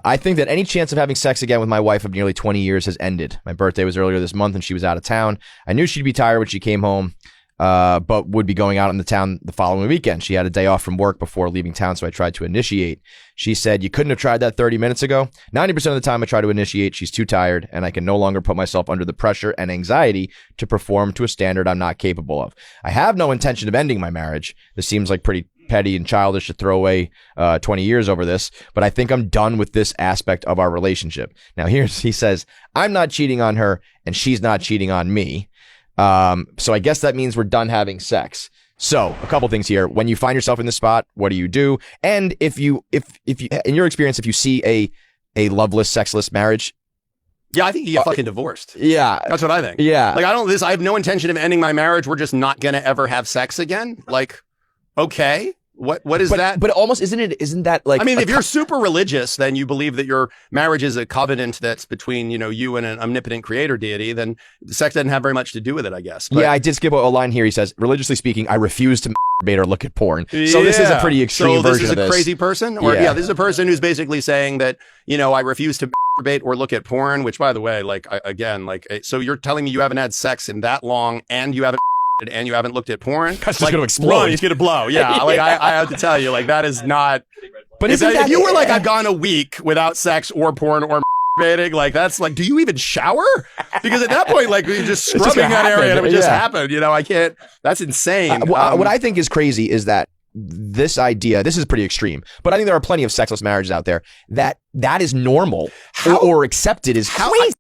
I think that any chance of having sex again with my wife of nearly 20 years has ended. My birthday was earlier this month and she was out of town. I knew she'd be tired when she came home, but would be going out in the town the following weekend. She had a day off from work before leaving town, so I tried to initiate. She said, "You couldn't have tried that 30 minutes ago." 90% of the time I try to initiate, she's too tired, and I can no longer put myself under the pressure and anxiety to perform to a standard I'm not capable of. I have no intention of ending my marriage. This seems like pretty petty and childish to throw away 20 years over this, but I think I'm done with this aspect of our relationship. Now he says, "I'm not cheating on her and she's not cheating on me. So I guess that means we're done having sex." So a couple things here. When you find yourself in this spot, what do you do? And if you, in your experience, if you see a loveless, sexless marriage, yeah, I think you get fucking divorced. Yeah. That's what I think. Yeah. Like, I have no intention of ending my marriage. We're just not going to ever have sex again. Like, okay. What is that? But almost isn't that like, I mean, if you're super religious, then you believe that your marriage is a covenant that's between, you and an omnipotent creator deity, then sex doesn't have very much to do with it, I guess. But, yeah, I did skip a line here. He says, "Religiously speaking, I refuse to masturbate or look at porn." So this is a pretty extreme version of this. So this is a crazy person? Or this is a person who's basically saying that, I refuse to masturbate or look at porn, which, by the way, so you're telling me you haven't had sex in that long and you haven't and you haven't looked at porn? That's just going to explode. He's going to blow. Yeah. Like, I have to tell you, like, that is not. But if you were like, I've gone a week without sex or porn or masturbating, like, that's like, do you even shower? Because at that point, like, you're just scrubbing that area and it would just happen. I can't. That's insane. What I think is crazy is that this idea, this is pretty extreme, but I think there are plenty of sexless marriages out there that is normal or accepted as crazy.